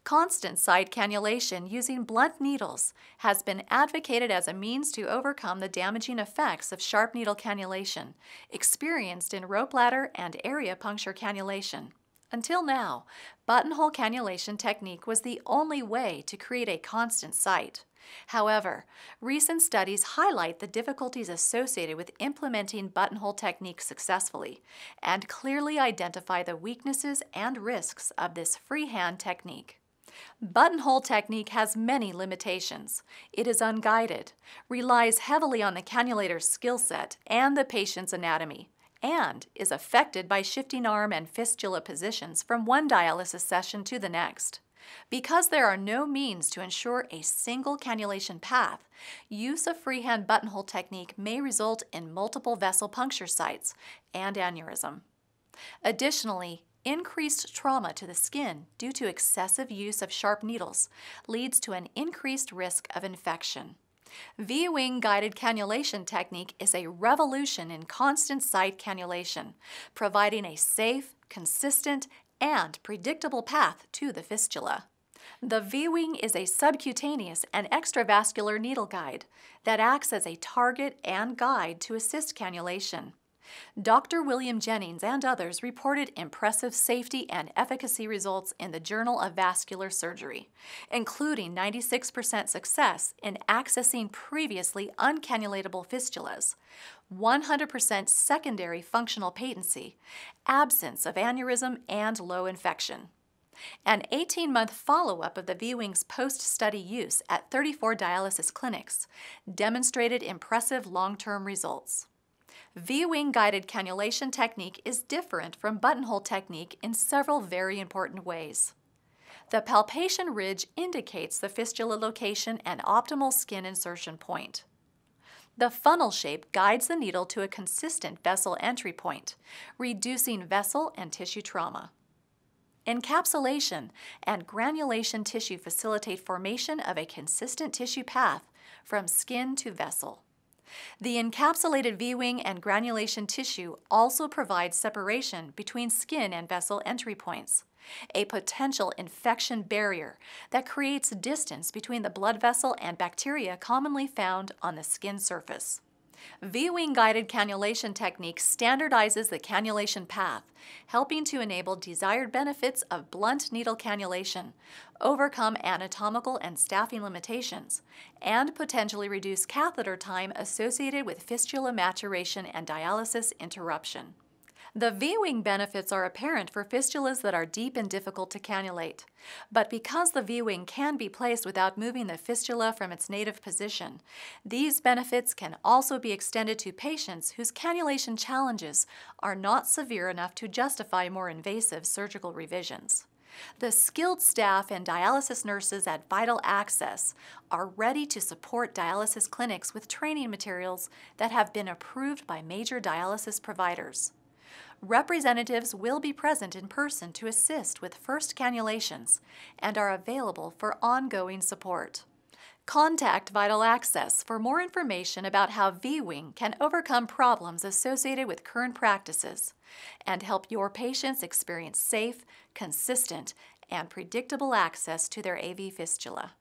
Constant site cannulation using blunt needles has been advocated as a means to overcome the damaging effects of sharp needle cannulation experienced in rope ladder and area puncture cannulation. Until now, buttonhole cannulation technique was the only way to create a constant site. However, recent studies highlight the difficulties associated with implementing buttonhole technique successfully and clearly identify the weaknesses and risks of this freehand technique. Buttonhole technique has many limitations. It is unguided, relies heavily on the cannulator's skill set and the patient's anatomy, and is affected by shifting arm and fistula positions from one dialysis session to the next. Because there are no means to ensure a single cannulation path, use of freehand buttonhole technique may result in multiple vessel puncture sites and aneurysm. Additionally, increased trauma to the skin due to excessive use of sharp needles leads to an increased risk of infection. V-wing guided cannulation technique is a revolution in constant site cannulation, providing a safe, consistent, and predictable path to the fistula. The V-wing is a subcutaneous and extravascular needle guide that acts as a target and guide to assist cannulation. Dr. William Jennings and others reported impressive safety and efficacy results in the Journal of Vascular Surgery, including 96% success in accessing previously uncannulatable fistulas, 100% secondary functional patency, absence of aneurysm, and low infection. An 18-month follow-up of the V-wing's post-study use at 34 dialysis clinics demonstrated impressive long-term results. V-wing guided cannulation technique is different from buttonhole technique in several very important ways. The palpation ridge indicates the fistula location and optimal skin insertion point. The funnel shape guides the needle to a consistent vessel entry point, reducing vessel and tissue trauma. Encapsulation and granulation tissue facilitate formation of a consistent tissue path from skin to vessel. The encapsulated V-wing and granulation tissue also provides separation between skin and vessel entry points, a potential infection barrier that creates distance between the blood vessel and bacteria commonly found on the skin surface. V-wing guided cannulation technique standardizes the cannulation path, helping to enable desired benefits of blunt needle cannulation, overcome anatomical and staffing limitations, and potentially reduce catheter time associated with fistula maturation and dialysis interruption. The V-wing benefits are apparent for fistulas that are deep and difficult to cannulate. But because the V-wing can be placed without moving the fistula from its native position, these benefits can also be extended to patients whose cannulation challenges are not severe enough to justify more invasive surgical revisions. The skilled staff and dialysis nurses at Vital Access are ready to support dialysis clinics with training materials that have been approved by major dialysis providers. Representatives will be present in person to assist with first cannulations and are available for ongoing support. Contact Vital Access for more information about how V-wing can overcome problems associated with current practices and help your patients experience safe, consistent, and predictable access to their AV fistula.